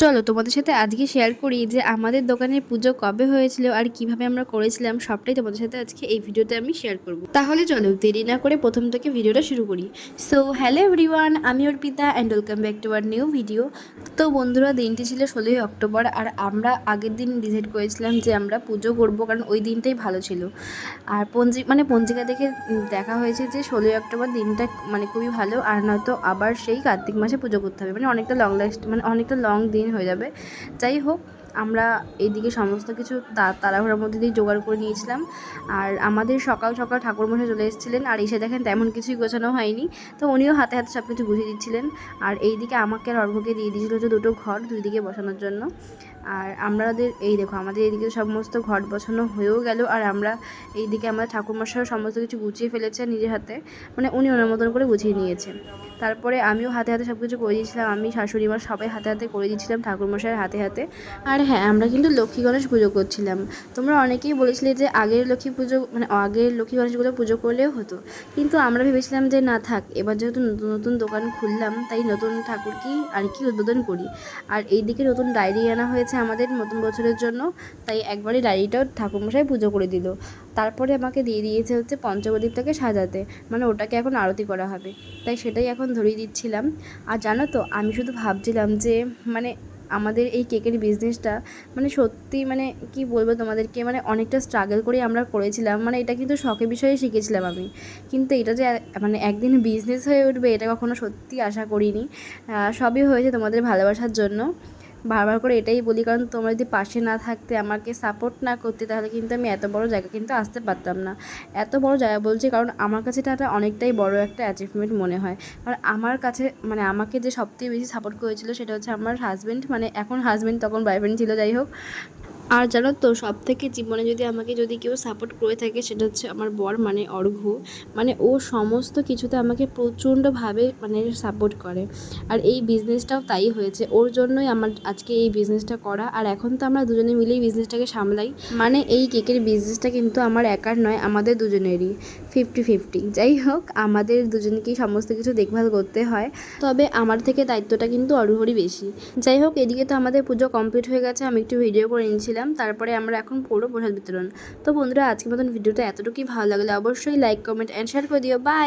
চলো তোমাদের সাথে আজকে শেয়ার করি যে আমাদের দোকানের পুজো কবে হয়েছিল আর কিভাবে আমরা করেছিলাম, সবটাই তোমাদের সাথে আজকে এই ভিডিওতে আমি শেয়ার করব। তাহলে চলো দেরি না করে প্রথম থেকে ভিডিওটা শুরু করি। সো হ্যালো এভরিওয়ান, আমি Arpita and welcome back to our new video. তো বন্ধুরা, দিনটি ছিল 16ই অক্টোবর আর আমরা আগের দিন ডিসাইড করেছিলাম যে আমরা পুজো করব, কারণ ওই দিনটাই ভালো ছিল। আর পঞ্জিকা দেখে দেখা হয়েছে যে 16ই অক্টোবর দিনটা খুবই ভালো, আর নয়তো আবার সেই কার্তিক মাসে পুজো করতে হবে, অনেকটা অনেকটা লং দিন হয়ে যাবে। যাই হোক, আমরা এইদিকে সমস্ত কিছু তাড়াহুড়োর মধ্যে দিয়ে জোগাড় করে নিয়েছিলাম। আর আমাদের সকাল সকাল ঠাকুরমশাই চলে এসেছিলেন, আর এসে দেখেন তেমন কিছুই গোছানো হয়নি। তো উনিও হাতে হাতে সব কিছু গুছিয়ে দিচ্ছিলেন। আর এইদিকে আমাকে আর অর্ঘ্যকে দিয়ে দিয়েছিল হচ্ছে দুটো ঘর দুই দিকে বসানোর জন্য। আর আমাদের আমাদের এইদিকে সমস্ত ঘট বসানো হয়েও গেল। আর আমরা এইদিকে আমাদের ঠাকুরমশাইও সমস্ত কিছু গুছিয়ে ফেলেছে নিজের হাতে, উনি ওনার মতন করে গুছিয়ে নিয়েছে। তারপরে আমিও হাতে হাতে সব কিছু করে দিয়েছিলাম, আমি শাশুড়ি মা সবাই হাতে হাতে করে দিয়েছিলাম ঠাকুরমশাইয়ের হাতে হাতে। আর হ্যাঁ, আমরা কিন্তু লক্ষ্মী গণেশ পুজো করছিলাম। তোমরা অনেকেই বলেছিলে যে আগের লক্ষ্মী গণেশগুলো পুজো করলেও হতো, কিন্তু আমরা ভেবেছিলাম যে না থাক, এবার যেহেতু নতুন নতুন দোকান খুললাম তাই নতুন ঠাকুরকেই আর কি উদ্বোধন করি। আর এইদিকে নতুন ডায়েরি আনা হয়েছে আমাদের নতুন বছরের জন্য, তাই একবারই ডায়েরিটাও ঠাকুরমশাই পুজো করে দিল। তারপরে আমাকে দিয়ে দিয়েছে হচ্ছে পঞ্চপ্রদীপটাকে সাজাতে, ওটাকে এখন আরতি করা হবে, তাই সেটাই এখন ধরিয়ে দিচ্ছিলাম। আর জানো তো, আমি শুধু ভাবছিলাম যে আমাদের এই কেকের বিজনেসটা সত্যি কি বলবো তোমাদেরকে, অনেকটা স্ট্রাগল করে আমরা করেছিলাম। এটা কিন্তু শখের বিষয়ে শিখেছিলাম আমি, কিন্তু এটা যে একদিন বিজনেস হয়ে উঠবে এটা কখনো সত্যি আশা করিনি। সবই হয়েছে তোমাদের ভালোবাসার জন্য। বারবার করে এটাই বলি, কারণ তোমরা যদি পাশে না থাকতে, আমাকে সাপোর্ট না করতে, তাহলে কিন্তু আমি এত বড় জায়গা কিন্তু আসতে পারতাম না। এত বড় জায়গা বলছি কারণ আমার কাছে এটা অনেকটাই বড় একটা অ্যাচিভমেন্ট মনে হয়। কারণ আমার কাছে আমাকে যে সবথেকে বেশি সাপোর্ট করেছিল সেটা হচ্ছে আমার হাজব্যান্ড, এখন হাজব্যান্ড, তখন বয়ফ্রেন্ড ছিল, যাই হোক। আর জানো তো, সবথেকে জীবনে আমাকে কেউ সাপোর্ট করে থাকে সেটা হচ্ছে আমার বর, অর্ঘ্য। ও সমস্ত কিছুতে আমাকে প্রচণ্ডভাবে সাপোর্ট করে। আর এই বিজনেসটাও তাই হয়েছে, ওর জন্যই আমার আজকে এই বিজনেসটা করা। আর এখন তো আমরা দুজনে মিলেই বিজনেসটাকে সামলাই। এই কেকের বিজনেসটা কিন্তু আমার একার নয়, আমাদের দুজনেরই 50-50। যাই হোক, আমাদের দুজনকেই সমস্ত কিছু দেখভাল করতে হয়, তবে আমার থেকে দায়িত্বটা কিন্তু অর্ঘ্যরই বেশি। যাই হোক, এদিকে তো আমাদের পুজো কমপ্লিট হয়ে গেছে, আমি একটু ভিডিও করে নিয়েছিলাম। তারপরে আমরা এখন পুরো প্রসাদ বিতরণ। তো বন্ধুরা, আজকের মতন ভিডিওটা এতটুকুই। ভালো লাগলে অবশ্যই লাইক, কমেন্ট অ্যান্ড শেয়ার করে দিও। বাই।